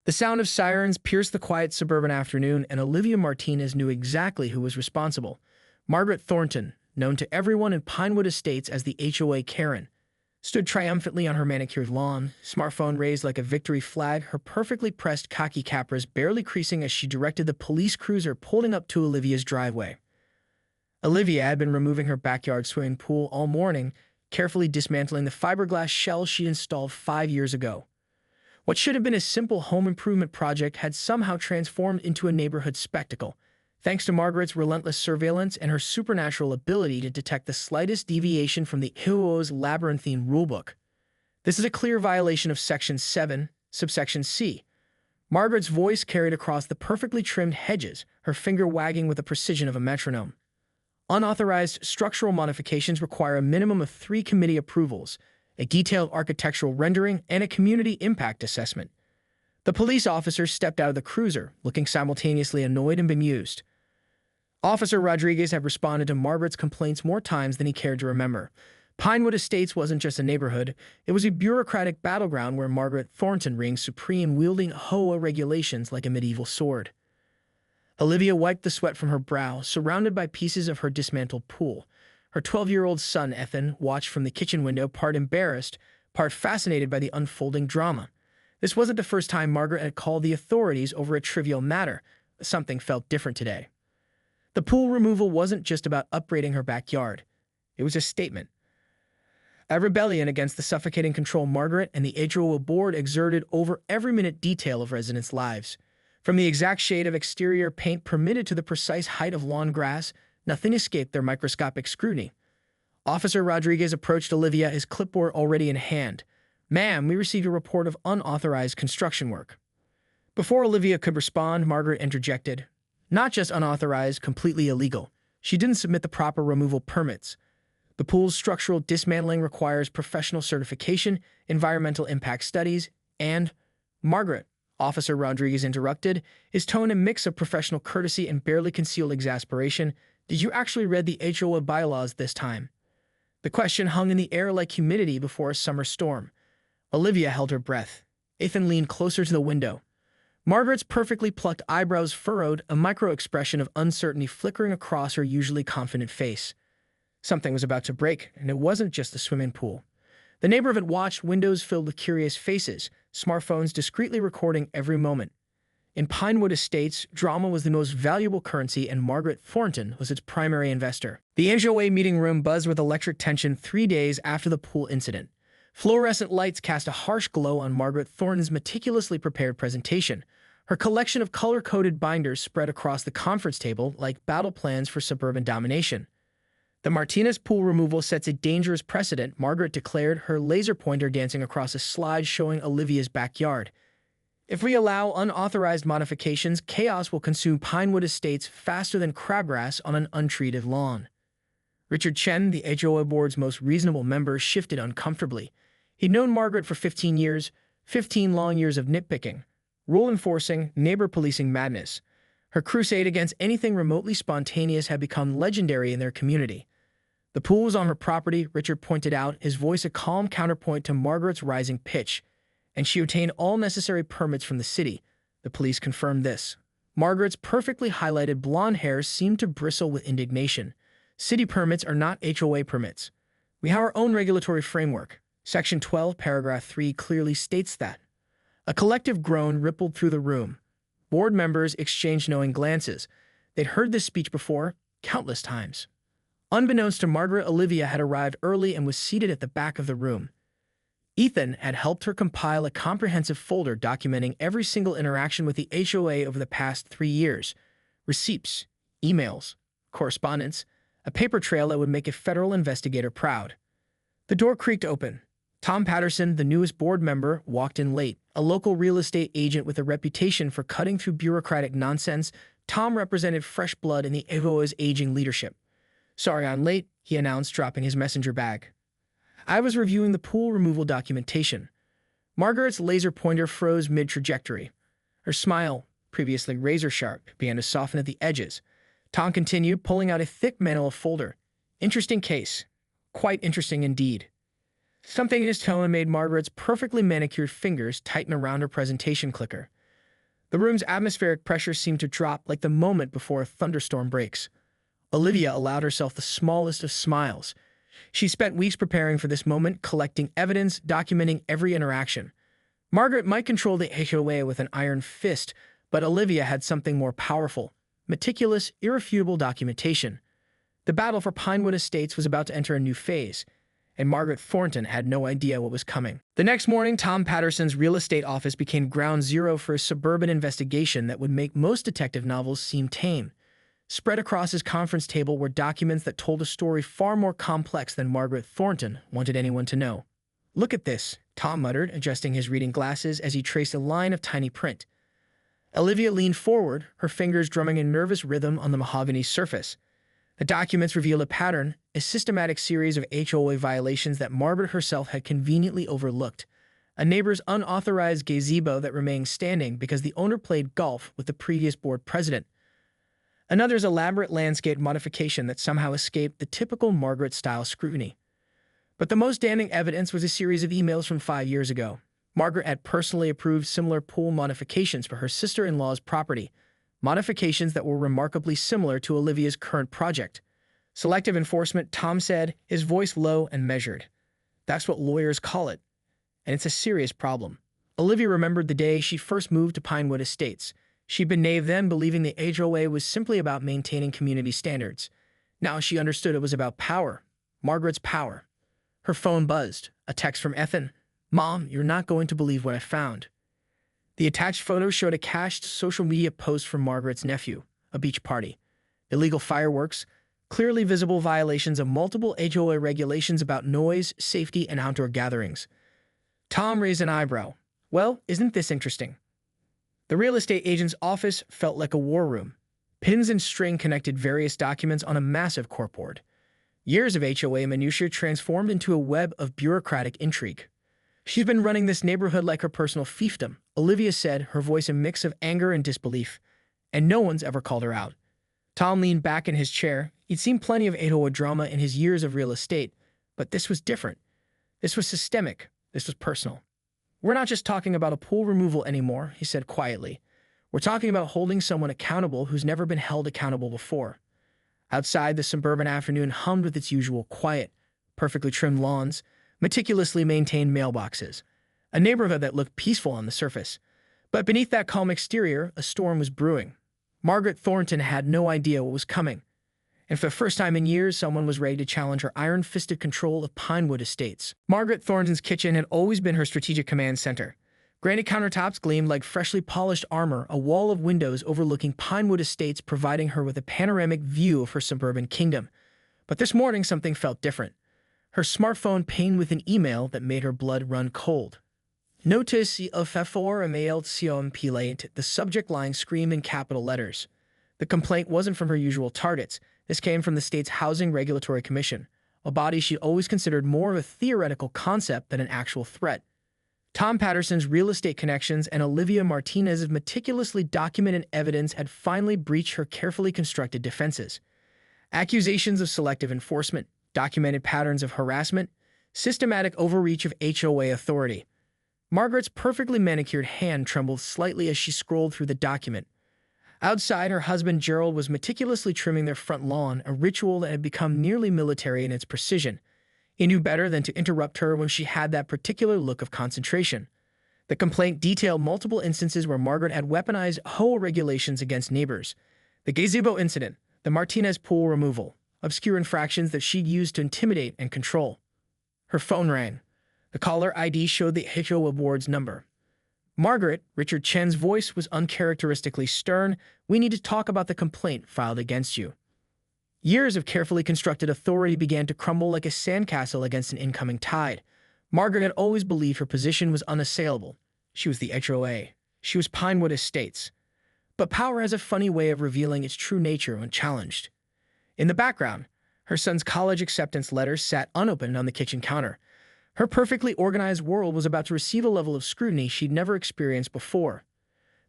The sound of sirens pierced the quiet suburban afternoon, and Olivia Martinez knew exactly who was responsible. Margaret Thornton, known to everyone in Pinewood Estates as the HOA Karen, stood triumphantly on her manicured lawn, smartphone raised like a victory flag, her perfectly pressed khaki capras barely creasing as she directed the police cruiser pulling up to Olivia's driveway. Olivia had been removing her backyard swimming pool all morning, carefully dismantling the fiberglass shell she'd installed 5 years ago. What should have been a simple home improvement project had somehow transformed into a neighborhood spectacle, thanks to Margaret's relentless surveillance and her supernatural ability to detect the slightest deviation from the HOA's labyrinthine rulebook. This is a clear violation of Section 7, subsection C. Margaret's voice carried across the perfectly trimmed hedges, her finger wagging with the precision of a metronome. Unauthorized structural modifications require a minimum of 3 committee approvals, a detailed architectural rendering, and a community impact assessment. The police officer stepped out of the cruiser, looking simultaneously annoyed and bemused. Officer Rodriguez had responded to Margaret's complaints more times than he cared to remember. Pinewood Estates wasn't just a neighborhood, it was a bureaucratic battleground where Margaret Thornton reigned supreme, wielding HOA regulations like a medieval sword. Olivia wiped the sweat from her brow, surrounded by pieces of her dismantled pool. Her 12-year-old son, Ethan, watched from the kitchen window, part embarrassed, part fascinated by the unfolding drama. This wasn't the first time Margaret had called the authorities over a trivial matter. Something felt different today. The pool removal wasn't just about upgrading her backyard. It was a statement. A rebellion against the suffocating control Margaret and the HOA board exerted over every minute detail of residents' lives. From the exact shade of exterior paint permitted to the precise height of lawn grass, nothing escaped their microscopic scrutiny. Officer Rodriguez approached Olivia, his clipboard already in hand. "Ma'am, we received a report of unauthorized construction work." Before Olivia could respond, Margaret interjected. "Not just unauthorized, completely illegal. She didn't submit the proper removal permits. The pool's structural dismantling requires professional certification, environmental impact studies, and—" "Margaret," Officer Rodriguez interrupted, his tone a mix of professional courtesy and barely concealed exasperation. "Did you actually read the HOA bylaws this time?" The question hung in the air like humidity before a summer storm. Olivia held her breath. Ethan leaned closer to the window. Margaret's perfectly plucked eyebrows furrowed, a micro-expression of uncertainty flickering across her usually confident face. Something was about to break, and it wasn't just the swimming pool. The neighborhood watched, windows filled with curious faces, smartphones discreetly recording every moment. In Pinewood Estates, drama was the most valuable currency, and Margaret Thornton was its primary investor. The HOA meeting room buzzed with electric tension 3 days after the pool incident. Fluorescent lights cast a harsh glow on Margaret Thornton's meticulously prepared presentation. Her collection of color-coded binders spread across the conference table like battle plans for suburban domination. "The Martinez pool removal sets a dangerous precedent," Margaret declared, her laser pointer dancing across a slide showing Olivia's backyard. "If we allow unauthorized modifications, chaos will consume Pinewood Estates faster than crabgrass on an untreated lawn." Richard Chen, the HOA board's most reasonable member, shifted uncomfortably. He'd known Margaret for 15 years, 15 long years of nitpicking, rule-enforcing, neighbor-policing madness. Her crusade against anything remotely spontaneous had become legendary in their community. The pool was on her property, Richard pointed out, his voice a calm counterpoint to Margaret's rising pitch, and she obtained all necessary permits from the city. The police confirmed this. Margaret's perfectly highlighted blonde hair seemed to bristle with indignation. "City permits are not HOA permits. We have our own regulatory framework. Section 12, paragraph 3 clearly states that." A collective groan rippled through the room. Board members exchanged knowing glances. They'd heard this speech before, countless times. Unbeknownst to Margaret, Olivia had arrived early and was seated at the back of the room. Ethan had helped her compile a comprehensive folder documenting every single interaction with the HOA over the past 3 years. Receipts, emails, correspondence, a paper trail that would make a federal investigator proud. The door creaked open. Tom Patterson, the newest board member, walked in late. A local real estate agent with a reputation for cutting through bureaucratic nonsense, Tom represented fresh blood in the HOA's aging leadership. "Sorry I'm late," he announced, dropping his messenger bag. "I was reviewing the pool removal documentation." Margaret's laser pointer froze mid-trajectory. Her smile, previously razor-sharp, began to soften at the edges. Tom continued, pulling out a thick manila folder. "Interesting case. Quite interesting indeed." Something in his tone made Margaret's perfectly manicured fingers tighten around her presentation clicker. The room's atmospheric pressure seemed to drop like the moment before a thunderstorm breaks. Olivia allowed herself the smallest of smiles. She spent weeks preparing for this moment, collecting evidence, documenting every interaction. Margaret might control the HOA with an iron fist, but Olivia had something more powerful: meticulous, irrefutable documentation. The battle for Pinewood Estates was about to enter a new phase, and Margaret Thornton had no idea what was coming. The next morning, Tom Patterson's real estate office became ground zero for a suburban investigation that would make most detective novels seem tame. Spread across his conference table were documents that told a story far more complex than Margaret Thornton wanted anyone to know. "Look at this," Tom muttered, adjusting his reading glasses as he traced a line of tiny print. Olivia leaned forward, her fingers drumming a nervous rhythm on the mahogany surface. The documents revealed a pattern, a systematic series of HOA violations that Margaret herself had conveniently overlooked. A neighbor's unauthorized gazebo that remained standing because the owner played golf with the previous board president. Another's elaborate landscape modification that somehow escaped the typical Margaret-style scrutiny. But the most damning evidence was a series of emails from 5 years ago. Margaret had personally approved similar pool modifications for her sister-in-law's property, modifications that were remarkably similar to Olivia's current project. "Selective enforcement," Tom said, his voice low and measured. "That's what lawyers call it. And it's a serious problem." Olivia remembered the day she first moved to Pinewood Estates. She'd been naive then, believing the HOA was simply about maintaining community standards. Now she understood it was about power. Margaret's power. Her phone buzzed. A text from Ethan. "Mom, you're not going to believe what I found." The attached photo showed a cached social media post from Margaret's nephew, a beach party. Illegal fireworks, clearly visible violations of multiple HOA regulations about noise, safety, and outdoor gatherings. Tom raised an eyebrow. "Well, isn't this interesting?" The real estate agent's office felt like a war room. Pins and string connected various documents on a massive corkboard. Years of HOA minutiae transformed into a web of bureaucratic intrigue. "She's been running this neighborhood like her personal fiefdom," Olivia said, her voice a mix of anger and disbelief. "And no one's ever called her out." Tom leaned back in his chair. He'd seen plenty of HOA drama in his years of real estate, but this was different. This was systemic. This was personal. "We're not just talking about a pool removal anymore," he said quietly. "We're talking about holding someone accountable who's never been held accountable before." Outside, the suburban afternoon hummed with its usual quiet: perfectly trimmed lawns, meticulously maintained mailboxes, a neighborhood that looked peaceful on the surface. But beneath that calm exterior, a storm was brewing. Margaret Thornton had no idea what was coming. And for the first time in years, someone was ready to challenge her iron-fisted control of Pinewood Estates. Margaret Thornton's kitchen had always been her strategic command center. Granite countertops gleamed like freshly polished armor, a wall of windows overlooking Pinewood Estates providing her with a panoramic view of her suburban kingdom. But this morning, something felt different. Her smartphone pinged with an email that made her blood run cold. "Notice of pathtoempowerment," the subject line screamed in capital letters. The complaint wasn't from her usual targets. This came from the state's Housing Regulatory Commission, a body she always considered more of a theoretical concept than an actual threat. Tom Patterson's real estate connections and Olivia Martinez's meticulously documented evidence had finally breached her carefully constructed defenses. Accusations of selective enforcement, documented patterns of harassment, systematic overreach of HOA authority. Margaret's perfectly manicured hand trembled slightly as she scrolled through the document. Outside, her husband Gerald was meticulously trimming their front lawn, a ritual that had become nearly military in its precision. He knew better than to interrupt her when she had that particular look of concentration. The complaint detailed multiple instances where Margaret had weaponized HOA regulations against neighbors. The gazebo incident, the Martinez pool removal, obscure infractions that she'd used to intimidate and control. Her phone rang. The caller ID showed the HOA board's number. "Margaret," Richard Chen's voice was uncharacteristically stern, "we need to talk about the complaint filed against you." Years of carefully constructed authority began to crumble like a sandcastle against an incoming tide. Margaret had always believed her position was unassailable. She was the HOA. She was Pinewood Estates. But power has a funny way of revealing its true nature when challenged. In the background, her son's college acceptance letter sat unopened on the kitchen counter. Her perfectly organized world was about to receive a level of scrutiny she'd never experienced before.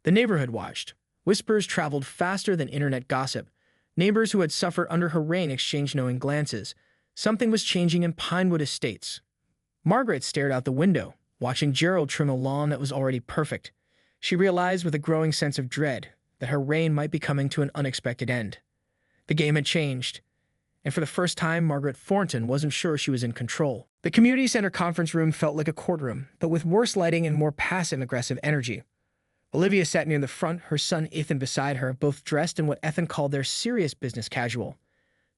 The neighborhood watched. Whispers traveled faster than internet gossip. Neighbors who had suffered under her reign exchanged knowing glances. Something was changing in Pinewood Estates. Margaret stared out the window, watching Gerald trim a lawn that was already perfect. She realized with a growing sense of dread that her reign might be coming to an unexpected end. The game had changed, and for the first time, Margaret Thornton wasn't sure she was in control. The community center conference room felt like a courtroom, but with worse lighting and more passive-aggressive energy. Olivia sat near the front, her son Ethan beside her, both dressed in what Ethan called their serious business casual.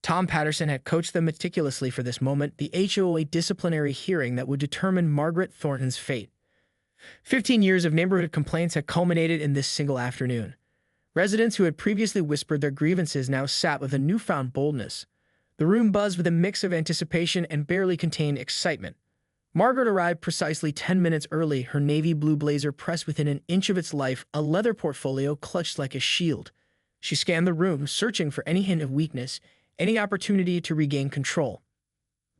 Tom Patterson had coached them meticulously for this moment, the HOA disciplinary hearing that would determine Margaret Thornton's fate. 15 years of neighborhood complaints had culminated in this single afternoon. Residents who had previously whispered their grievances now sat with a newfound boldness. The room buzzed with a mix of anticipation and barely contained excitement. Margaret arrived precisely 10 minutes early, her navy blue blazer pressed within an inch of its life, a leather portfolio clutched like a shield. She scanned the room, searching for any hint of weakness, any opportunity to regain control.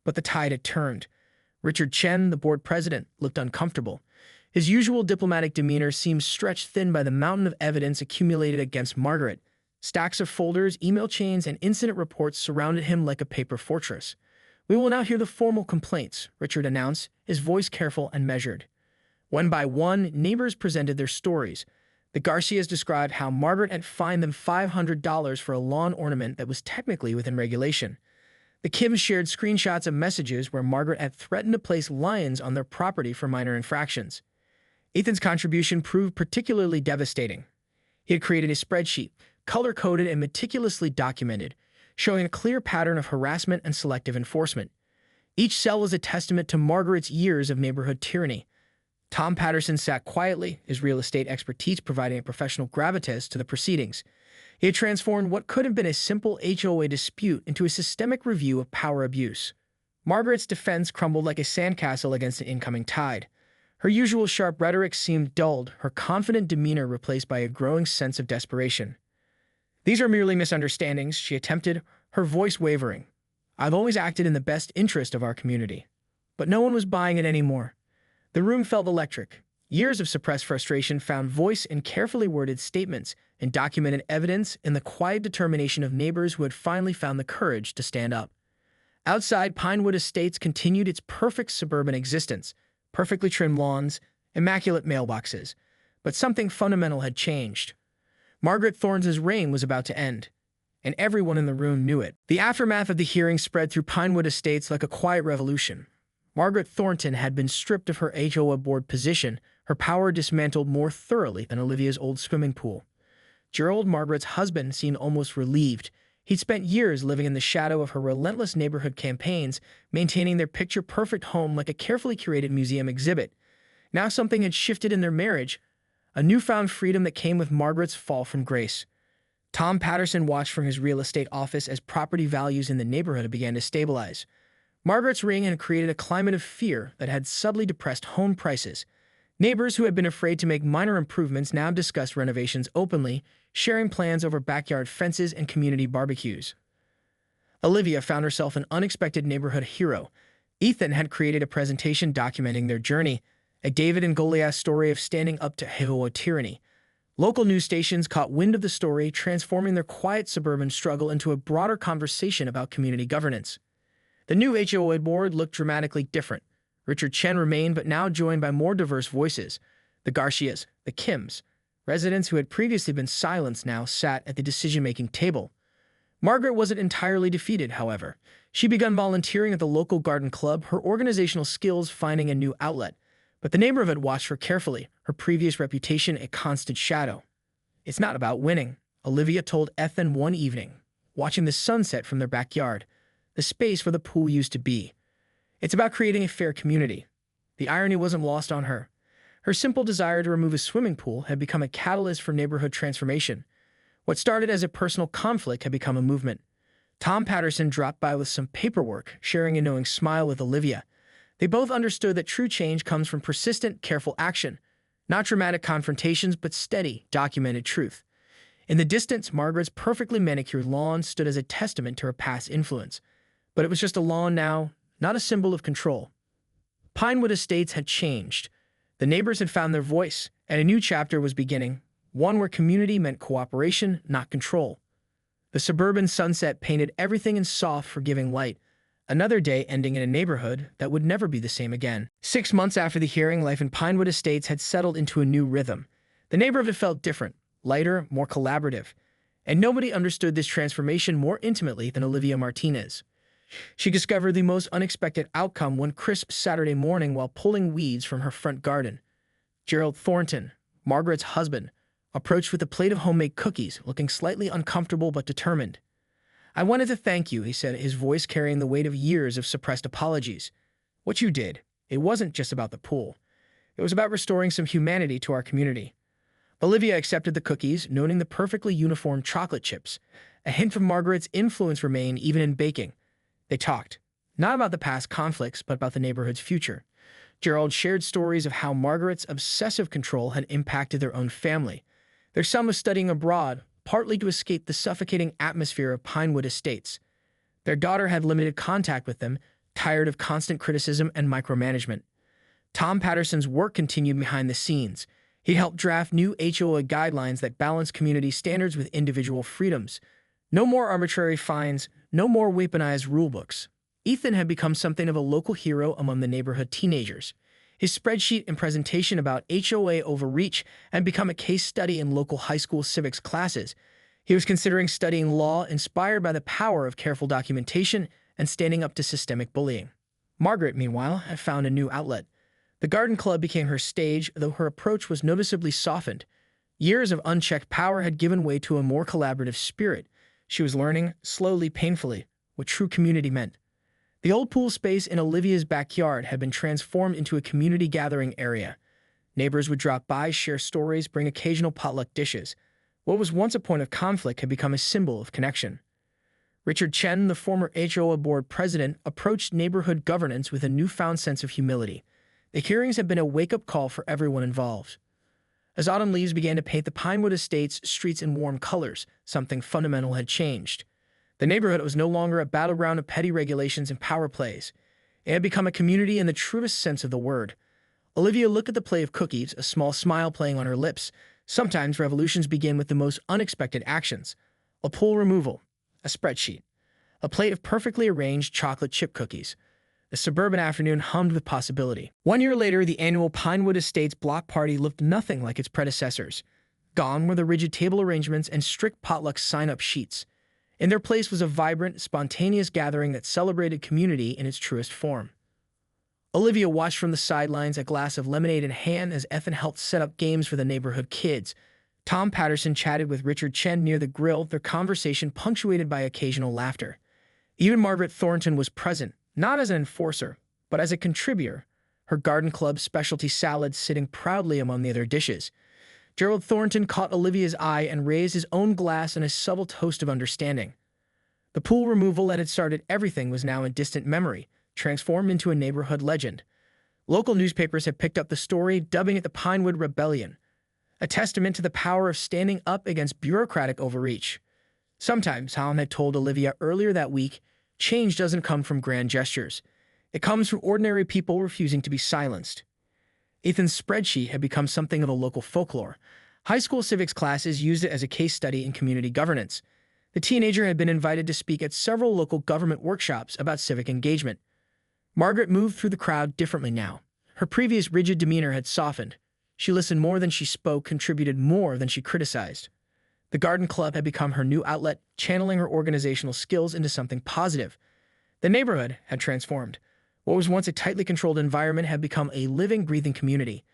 But the tide had turned. Richard Chen, the board president, looked uncomfortable. His usual diplomatic demeanor seemed stretched thin by the mountain of evidence accumulated against Margaret. Stacks of folders, email chains, and incident reports surrounded him like a paper fortress. "We will now hear the formal complaints," Richard announced, his voice careful and measured. One by one, neighbors presented their stories. The Garcias described how Margaret had fined them $500 for a lawn ornament that was technically within regulation. The Kims shared screenshots of messages where Margaret had threatened to place lions on their property for minor infractions. Ethan's contribution proved particularly devastating. He had created a spreadsheet, color-coded and meticulously documented, showing a clear pattern of harassment and selective enforcement. Each cell was a testament to Margaret's years of neighborhood tyranny. Tom Patterson sat quietly, his real estate expertise providing a professional gravitas to the proceedings. He had transformed what could have been a simple HOA dispute into a systemic review of power abuse. Margaret's defense crumbled like a sandcastle against an incoming tide. Her usual sharp rhetoric seemed dulled, her confident demeanor replaced by a growing sense of desperation. "These are merely misunderstandings," she attempted, her voice wavering. "I've always acted in the best interest of our community." But no one was buying it anymore. The room felt electric. Years of suppressed frustration found voice in carefully worded statements and documented evidence in the quiet determination of neighbors who had finally found the courage to stand up. Outside, Pinewood Estates continued its perfect suburban existence, perfectly trimmed lawns, immaculate mailboxes. But something fundamental had changed. Margaret Thornton's reign was about to end, and everyone in the room knew it. The aftermath of the hearing spread through Pinewood Estates like a quiet revolution. Margaret Thornton had been stripped of her HOA board position, her power dismantled more thoroughly than Olivia's old swimming pool. Gerald, Margaret's husband, seemed almost relieved. He'd spent years living in the shadow of her relentless neighborhood campaigns, maintaining their picture-perfect home like a carefully curated museum exhibit. Now something had shifted in their marriage, a newfound freedom that came with Margaret's fall from grace. Tom Patterson watched from his real estate office as property values in the neighborhood began to stabilize. Margaret's reign had created a climate of fear that had subtly depressed home prices. Neighbors who had been afraid to make minor improvements now discussed renovations openly, sharing plans over backyard fences and community barbecues. Olivia found herself an unexpected neighborhood hero. Ethan had created a presentation documenting their journey, a David and Goliath story of standing up to HOA tyranny. Local news stations caught wind of the story, transforming their quiet suburban struggle into a broader conversation about community governance. The new HOA board looked dramatically different. Richard Chen remained, but now joined by more diverse voices. The Garcias, the Kims, residents who had previously been silenced now sat at the decision-making table. Margaret wasn't entirely defeated, however. She began volunteering at the local garden club, her organizational skills finding a new outlet. But the neighborhood watched her carefully, her previous reputation a constant shadow. "It's not about winning," Olivia told Ethan one evening, watching the sunset from their backyard, the space where the pool used to be. "It's about creating a fair community." The irony wasn't lost on her. Her simple desire to remove a swimming pool had become a catalyst for neighborhood transformation. What started as a personal conflict had become a movement. Tom Patterson dropped by with some paperwork, sharing a knowing smile with Olivia. They both understood that true change comes from persistent, careful action. Not dramatic confrontations, but steady, documented truth. In the distance, Margaret's perfectly manicured lawn stood as a testament to her past influence. But it was just a lawn now, not a symbol of control. Pinewood Estates had changed. The neighbors had found their voice, and a new chapter was beginning, one where community meant cooperation, not control. The suburban sunset painted everything in soft, forgiving light, another day ending in a neighborhood that would never be the same again. 6 months after the hearing, life in Pinewood Estates had settled into a new rhythm. The neighborhood felt different, lighter, more collaborative, and nobody understood this transformation more intimately than Olivia Martinez. She discovered the most unexpected outcome one crisp Saturday morning while pulling weeds from her front garden. Gerald Thornton, Margaret's husband, approached with a plate of homemade cookies, looking slightly uncomfortable but determined. "I wanted to thank you," he said, his voice carrying the weight of years of suppressed apologies. "What you did, it wasn't just about the pool. It was about restoring some humanity to our community." Olivia accepted the cookies, noting the perfectly uniform chocolate chips. A hint of Margaret's influence remained even in baking. They talked, not about the past conflicts, but about the neighborhood's future. Gerald shared stories of how Margaret's obsessive control had impacted their own family. Their son was studying abroad, partly to escape the suffocating atmosphere of Pinewood Estates. Their daughter had limited contact with them, tired of constant criticism and micromanagement. Tom Patterson's work continued behind the scenes. He helped draft new HOA guidelines that balance community standards with individual freedoms. No more arbitrary fines, no more weaponized rulebooks. Ethan had become something of a local hero among the neighborhood teenagers. His spreadsheet and presentation about HOA overreach had become a case study in local high school civics classes. He was considering studying law, inspired by the power of careful documentation and standing up to systemic bullying. Margaret, meanwhile, had found a new outlet. The garden club became her stage, though her approach was noticeably softened. Years of unchecked power had given way to a more collaborative spirit. She was learning, slowly, painfully, what true community meant. The old pool space in Olivia's backyard had been transformed into a community gathering area. Neighbors would drop by, share stories, bring occasional potluck dishes. What was once a point of conflict had become a symbol of connection. Richard Chen, the former HOA board president, approached neighborhood governance with a newfound sense of humility. The hearings had been a wake-up call for everyone involved. As autumn leaves began to paint the Pinewood Estates streets in warm colors, something fundamental had changed. The neighborhood was no longer a battleground of petty regulations and power plays. It had become a community in the truest sense of the word. Olivia looked at the plate of cookies, a small smile playing on her lips. Sometimes revolutions begin with the most unexpected actions. A pool removal, a spreadsheet, a plate of perfectly arranged chocolate chip cookies. The suburban afternoon hummed with possibility. 1 year later, the annual Pinewood Estates block party looked nothing like its predecessors. Gone were the rigid table arrangements and strict potluck sign-up sheets. In their place was a vibrant, spontaneous gathering that celebrated community in its truest form. Olivia watched from the sidelines, a glass of lemonade in hand, as Ethan helped set up games for the neighborhood kids. Tom Patterson chatted with Richard Chen near the grill, their conversation punctuated by occasional laughter. Even Margaret Thornton was present, not as an enforcer, but as a contributor, her garden club specialty salads sitting proudly among the other dishes. Gerald Thornton caught Olivia's eye and raised his own glass in a subtle toast of understanding. The pool removal that had started everything was now in distant memory, transformed into a neighborhood legend. Local newspapers had picked up the story, dubbing it the Pinewood Rebellion, a testament to the power of standing up against bureaucratic overreach. Sometimes, Tom had told Olivia earlier that week, change doesn't come from grand gestures. It comes from ordinary people refusing to be silenced. Ethan's spreadsheet had become something of a local folklore. High school civics classes used it as a case study in community governance. The teenager had been invited to speak at several local government workshops about civic engagement. Margaret moved through the crowd differently now. Her previous rigid demeanor had softened. She listened more than she spoke, contributed more than she criticized. The garden club had become her new outlet, channeling her organizational skills into something positive. The neighborhood had transformed. What was once a tightly controlled environment had become a living, breathing community.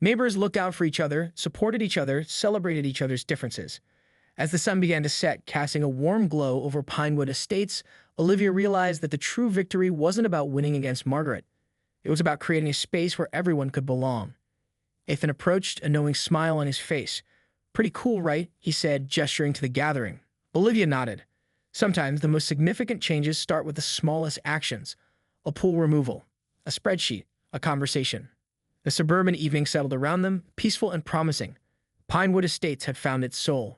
Neighbors looked out for each other, supported each other, celebrated each other's differences. As the sun began to set, casting a warm glow over Pinewood Estates, Olivia realized that the true victory wasn't about winning against Margaret. It was about creating a space where everyone could belong. Ethan approached, a knowing smile on his face. "Pretty cool, right?" he said, gesturing to the gathering. Olivia nodded. Sometimes the most significant changes start with the smallest actions. A pool removal, a spreadsheet, a conversation. The suburban evening settled around them, peaceful and promising. Pinewood Estates had found its soul.